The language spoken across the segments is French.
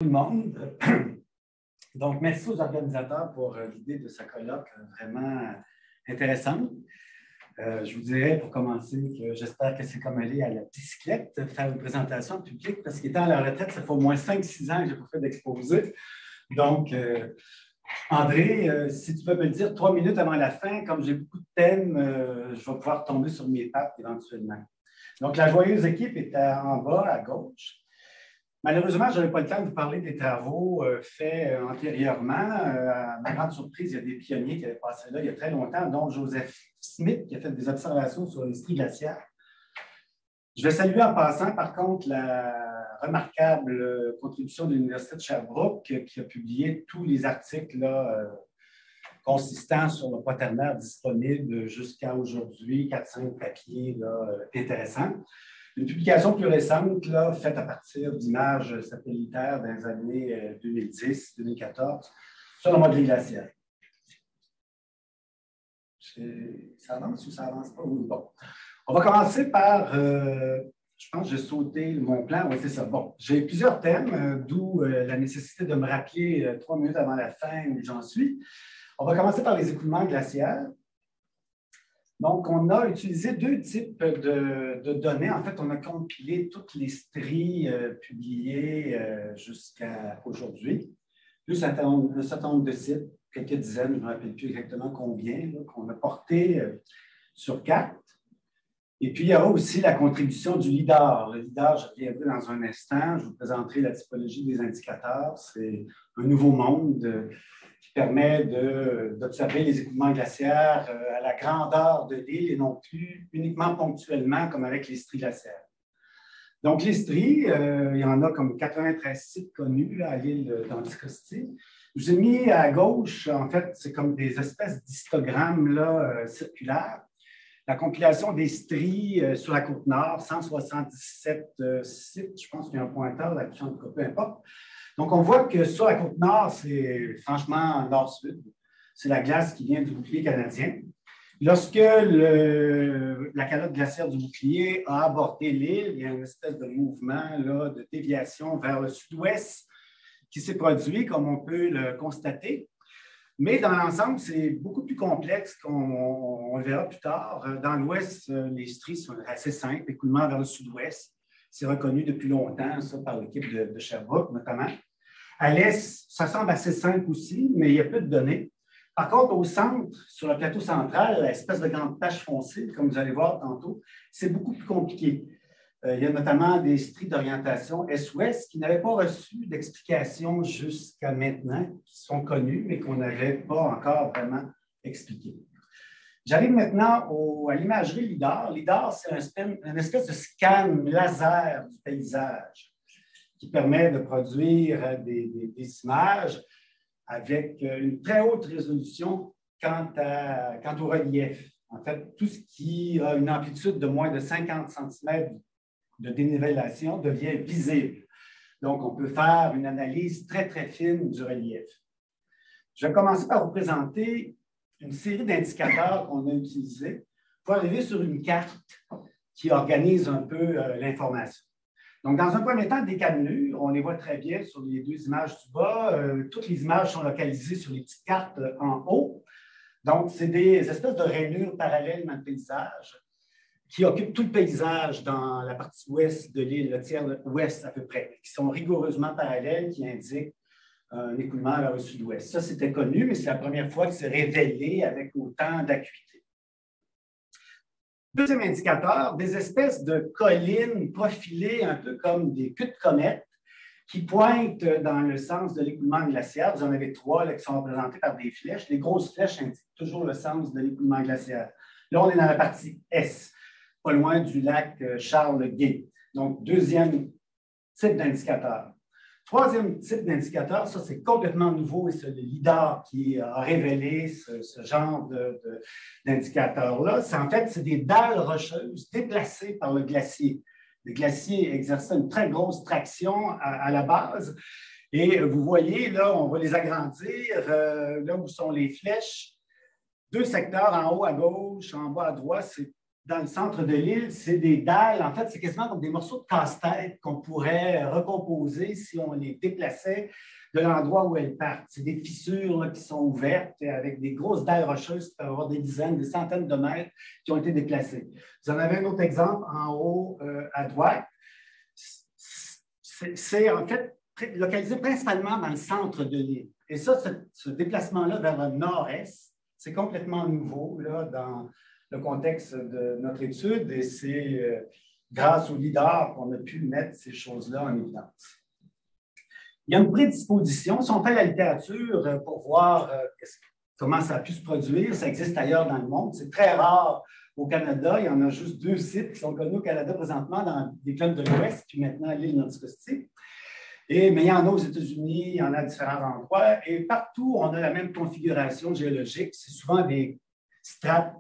Tout le monde. Donc, merci aux organisateurs pour l'idée de ce colloque vraiment intéressante. Je vous dirais pour commencer que j'espère que c'est comme aller à la bicyclette, faire une présentation en public, parce qu'étant à la retraite, ça fait au moins 5-6 ans que je n'ai pas fait d'exposé. Donc, André, si tu peux me le dire 3 minutes avant la fin, comme j'ai beaucoup de thèmes, je vais pouvoir tomber sur mes pattes éventuellement. Donc, la joyeuse équipe est en bas à gauche. Malheureusement, je n'avais pas le temps de vous parler des travaux faits antérieurement. À ma grande surprise, il y a des pionniers qui avaient passé là il y a très longtemps, dont Joseph Smith, qui a fait des observations sur les stries glaciaires. Je vais saluer en passant, par contre, la remarquable contribution de l'Université de Sherbrooke, qui a publié tous les articles là, consistants sur le quaternaire disponible jusqu'à aujourd'hui, 4-5 papiers là, intéressants. Une publication plus récente, là, faite à partir d'images satellitaires dans les années 2010-2014 sur le modèle glaciaire. Ça avance ou ça avance pas? Oui, bon. On va commencer par, je pense que j'ai sauté mon plan. Oui, c'est ça. Bon, j'ai plusieurs thèmes, d'où la nécessité de me rappeler 3 minutes avant la fin où j'en suis. On va commencer par les écoulements glaciaires. Donc, on a utilisé 2 types de données. En fait, on a compilé toutes les stries publiées jusqu'à aujourd'hui, plus un certain nombre de sites, quelques dizaines, je ne me rappelle plus exactement combien, qu'on a porté sur carte. Et puis, il y aura aussi la contribution du LIDAR. Le LIDAR, je reviendrai dans un instant. Je vous présenterai la typologie des indicateurs. C'est un nouveau monde qui permet d'observer les écoulements glaciaires à la grandeur de l'île et non plus uniquement ponctuellement comme avec les stries glaciaires. Donc, les stries, il y en a comme 93 sites connus là, à l'île d'Anticosti. Je vous ai mis à gauche, en fait, c'est comme des espèces d'histogrammes là, circulaires. La compilation des stries sur la côte nord, 177 sites, je pense qu'il y a un pointeur là-dessus, en tout cas, peu importe. Donc, on voit que sur la côte nord, c'est franchement nord-sud. C'est la glace qui vient du bouclier canadien. Lorsque la calotte glaciaire du bouclier a abordé l'île, il y a une espèce de mouvement là, de déviation vers le sud-ouest qui s'est produit, comme on peut le constater. Mais dans l'ensemble, c'est beaucoup plus complexe qu'on le verra plus tard. Dans l'ouest, les stries sont assez simples, écoulement vers le sud-ouest. C'est reconnu depuis longtemps, ça, par l'équipe de Sherbrooke, notamment. À l'est, ça semble assez simple aussi, mais il y a peu de données. Par contre, au centre, sur le plateau central, l'espèce de grande tache foncée, comme vous allez voir tantôt, c'est beaucoup plus compliqué. Il y a notamment des stries d'orientation est-ouest qui n'avaient pas reçu d'explication jusqu'à maintenant, qui sont connues, mais qu'on n'avait pas encore vraiment expliquées. J'arrive maintenant à l'imagerie LIDAR. LIDAR, c'est une espèce de scan laser du paysage qui permet de produire des images avec une très haute résolution quant au relief. En fait, tout ce qui a une amplitude de moins de 50 cm de dénivellation devient visible. Donc, on peut faire une analyse très, très fine du relief. Je vais commencer par vous présenter une série d'indicateurs qu'on a utilisés pour arriver sur une carte qui organise un peu l'information. Donc, dans un premier temps, des cannelures, on les voit très bien sur les 2 images du bas. Toutes les images sont localisées sur les petites cartes en haut. Donc, c'est des espèces de rainures parallèles dans le paysage qui occupent tout le paysage dans la partie ouest de l'île, le tiers ouest à peu près, qui sont rigoureusement parallèles, qui indiquent un écoulement vers le sud-ouest. Ça, c'était connu, mais c'est la première fois que c'est révélé avec autant d'acuité. Deuxième indicateur, des espèces de collines profilées un peu comme des culs de comète qui pointent dans le sens de l'écoulement glaciaire. Vous en avez 3 là, qui sont représentées par des flèches. Les grosses flèches indiquent toujours le sens de l'écoulement glaciaire. Là, on est dans la partie S, pas loin du lac Charles-Guay. Donc, deuxième type d'indicateur. Troisième type d'indicateur, ça c'est complètement nouveau et c'est le LIDAR qui a révélé ce genre d'indicateur-là. En fait, c'est des dalles rocheuses déplacées par le glacier. Le glacier exerçait une très grosse traction à la base. Et vous voyez, là, on va les agrandir. Là où sont les flèches, 2 secteurs en haut à gauche, en bas à droite, c'est dans le centre de l'île, c'est des dalles. En fait, c'est quasiment comme des morceaux de casse-tête qu'on pourrait recomposer si on les déplaçait de l'endroit où elles partent. C'est des fissures là, qui sont ouvertes avec des grosses dalles rocheuses qui peuvent avoir des dizaines, des centaines de mètres qui ont été déplacées. Vous en avez un autre exemple en haut à droite. C'est en fait localisé principalement dans le centre de l'île. Et ça, ce déplacement-là vers le nord-est, c'est complètement nouveau là, dans le contexte de notre étude et c'est grâce au LIDAR qu'on a pu mettre ces choses-là en évidence. Il y a une prédisposition. Si on fait la littérature pour voir comment ça a pu se produire, ça existe ailleurs dans le monde. C'est très rare au Canada. Il y en a juste 2 sites qui sont connus au Canada présentement, dans les plaines de l'Ouest, puis maintenant à l'île d'Anticosti. Mais il y en a aux États-Unis, il y en a à différents endroits. Et partout, on a la même configuration géologique. C'est souvent des strates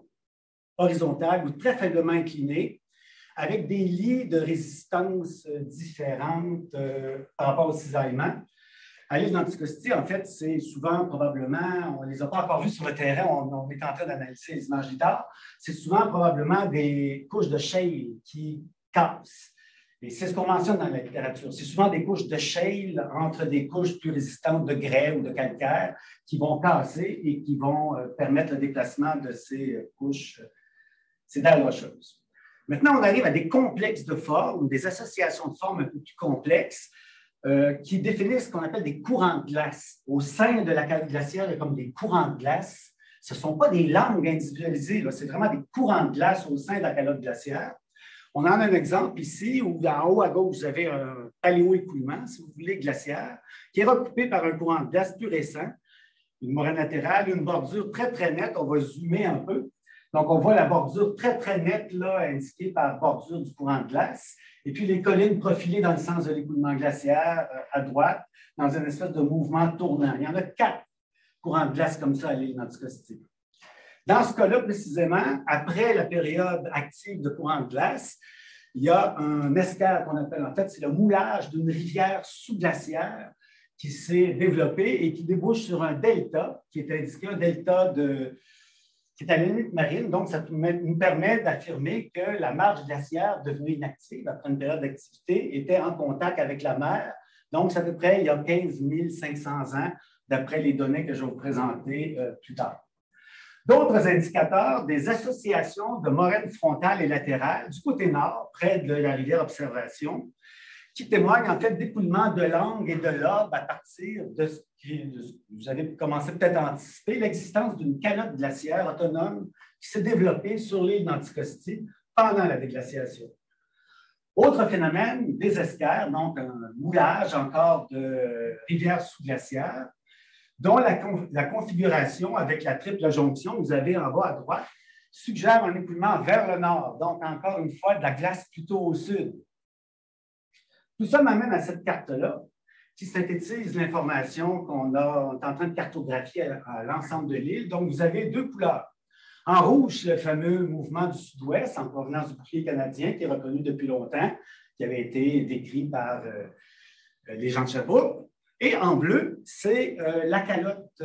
horizontales ou très faiblement inclinées, avec des lits de résistance différentes par rapport au cisaillement. À l'île d'Anticosti, en fait, c'est souvent probablement, on ne les a pas encore vus sur le terrain, on est en train d'analyser les images LIDAR, c'est souvent probablement des couches de shale qui cassent. Et c'est ce qu'on mentionne dans la littérature. C'est souvent des couches de shale entre des couches plus résistantes de grès ou de calcaire qui vont casser et qui vont permettre le déplacement de ces couches, ces dalles rocheuses. Maintenant, on arrive à des complexes de formes, des associations de formes un peu plus complexes qui définissent ce qu'on appelle des courants de glace. Au sein de la calotte glaciaire, il y a comme des courants de glace. Ce ne sont pas des langues individualisées, c'est vraiment des courants de glace au sein de la calotte glaciaire. On en a un exemple ici où en haut à gauche, vous avez un paléo-écoulement, si vous voulez, glaciaire, qui est recoupé par un courant de glace plus récent, une moraine latérale, une bordure très, très nette. On va zoomer un peu. Donc, on voit la bordure très, très nette, là, indiquée par bordure du courant de glace. Et puis, les collines profilées dans le sens de l'écoulement glaciaire à droite, dans une espèce de mouvement tournant. Il y en a 4 courants de glace comme ça à l'île d'Anticosti. Dans ce cas-là, précisément, après la période active de courant de glace, il y a un escarre qu'on appelle, en fait, c'est le moulage d'une rivière sous-glaciaire qui s'est développé et qui débouche sur un delta, qui est indiqué un delta qui est à la limite marine. Donc, ça nous permet d'affirmer que la marge glaciaire devenue inactive après une période d'activité était en contact avec la mer. Donc, c'est à peu près il y a 15 500 ans, d'après les données que je vais vous présenter plus tard. D'autres indicateurs, des associations de moraines frontales et latérales du côté nord, près de la rivière Observation, qui témoignent en fait d'écoulement de langue et de lobes à partir de ce que vous avez commencé peut-être à anticiper, l'existence d'une calotte glaciaire autonome qui s'est développée sur l'île d'Anticosti pendant la déglaciation. Autre phénomène, des escarres, donc un moulage encore de rivières sous-glaciaires, dont la configuration avec la triple jonction que vous avez en bas à droite suggère un écoulement vers le nord, donc encore une fois de la glace plutôt au sud. Tout ça m'amène à cette carte-là qui synthétise l'information qu'on est en train de cartographier à l'ensemble de l'île. Donc, vous avez 2 couleurs. En rouge, le fameux mouvement du sud-ouest en provenance du bouclier canadien qui est reconnu depuis longtemps, qui avait été décrit par les gens de Sherbrooke. Et en bleu, c'est la calotte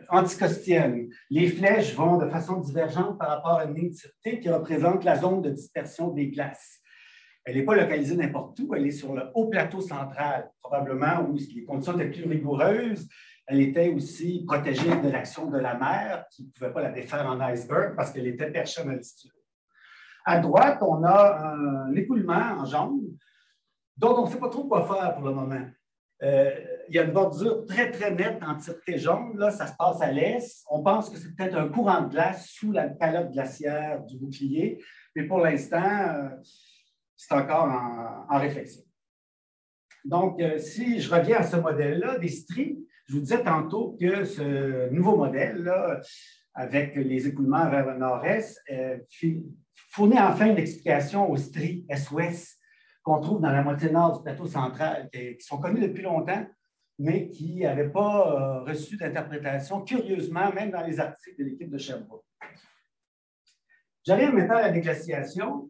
anticostienne. Les flèches vont de façon divergente par rapport à une ligne tirée qui représente la zone de dispersion des glaces. Elle n'est pas localisée n'importe où, elle est sur le haut plateau central, probablement où les conditions étaient plus rigoureuses. Elle était aussi protégée de l'action de la mer, qui ne pouvait pas la défaire en iceberg parce qu'elle était perchée en altitude. À droite, on a un écoulement en jaune, dont on ne sait pas trop quoi faire pour le moment. Il y a une bordure très, très nette en tireté jaune. Là, ça se passe à l'est. On pense que c'est peut-être un courant de glace sous la calotte glaciaire du bouclier, mais pour l'instant, c'est encore en réflexion. Donc, si je reviens à ce modèle-là, des stries, je vous disais tantôt que ce nouveau modèle-là, avec les écoulements vers le nord-est, fournit enfin une explication aux stries est-ouest qu'on trouve dans la moitié nord du plateau central, qui sont connus depuis longtemps, mais qui n'avaient pas reçu d'interprétation, curieusement, même dans les articles de l'équipe de Sherbrooke. J'arrive maintenant à la déglaciation.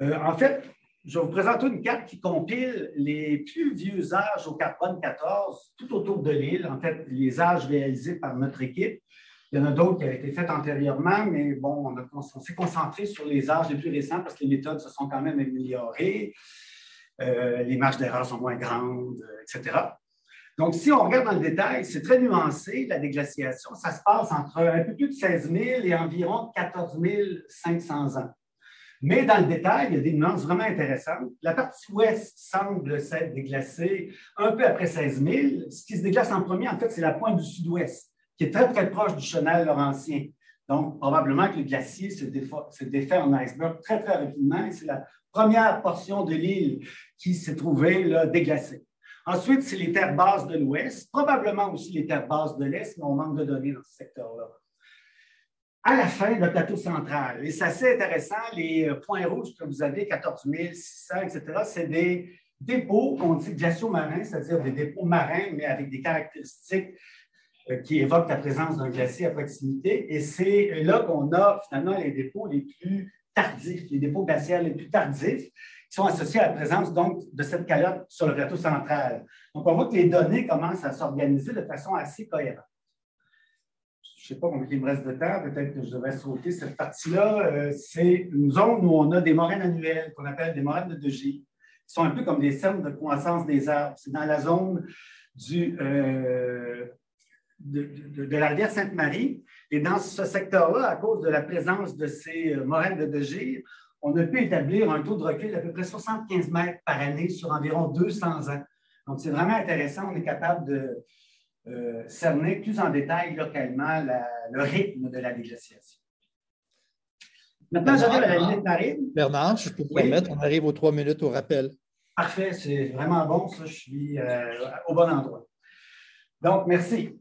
En fait, je vais vous présenter une carte qui compile les plus vieux âges au carbone 14 tout autour de l'île, en fait, les âges réalisés par notre équipe. Il y en a d'autres qui avaient été faites antérieurement, mais bon, on s'est concentré sur les âges les plus récents parce que les méthodes se sont quand même améliorées, les marges d'erreur sont moins grandes, etc. Donc, si on regarde dans le détail, c'est très nuancé, la déglaciation. Ça se passe entre un peu plus de 16 000 et environ 14 500 ans. Mais dans le détail, il y a des nuances vraiment intéressantes. La partie ouest semble s'être déglacée un peu après 16 000. Ce qui se déglace en premier, en fait, c'est la pointe du sud-ouest, qui est très, très proche du chenal laurentien. Donc, probablement que le glacier se défait en iceberg très, très rapidement. Et c'est la première portion de l'île qui s'est trouvée là, déglacée. Ensuite, c'est les terres basses de l'ouest, probablement aussi les terres basses de l'est, mais on manque de données dans ce secteur-là. À la fin, le plateau central. Et c'est assez intéressant, les points rouges que vous avez, 14 600, etc., c'est des dépôts qu'on dit glaciaux marins, c'est-à-dire des dépôts marins, mais avec des caractéristiques qui évoquent la présence d'un glacier à proximité. Et c'est là qu'on a finalement les dépôts les plus tardifs, les dépôts glaciaires les plus tardifs, qui sont associés à la présence donc de cette calotte sur le plateau central. Donc, on voit que les données commencent à s'organiser de façon assez cohérente. Je ne sais pas combien il me reste de temps, peut-être que je devrais sauter cette partie-là. C'est une zone où on a des moraines annuelles qu'on appelle des moraines de De Givre, qui sont un peu comme des cernes de croissance des arbres. C'est dans la zone de la rivière Sainte-Marie. Et dans ce secteur-là, à cause de la présence de ces moraines de De Givre, on a pu établir un taux de recul d'à peu près 75 mètres par année sur environ 200 ans. Donc, c'est vraiment intéressant. On est capable de cerner plus en détail localement le rythme de la déglaciation. Maintenant, j'arrive à la limite marine. Bernard, je peux te permettre, on arrive aux 3 minutes au rappel. Parfait, c'est vraiment bon, ça, je suis au bon endroit. Donc, merci.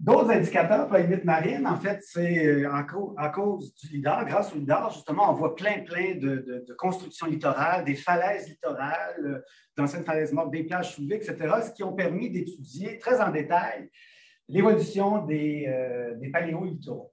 D'autres indicateurs pour la limite marine, en fait, c'est à cause du lidar, grâce au lidar, justement, on voit plein de constructions littorales, des falaises littorales, d'anciennes falaises mortes, des plages soulevées, etc., ce qui ont permis d'étudier très en détail l'évolution des paléolittoraux.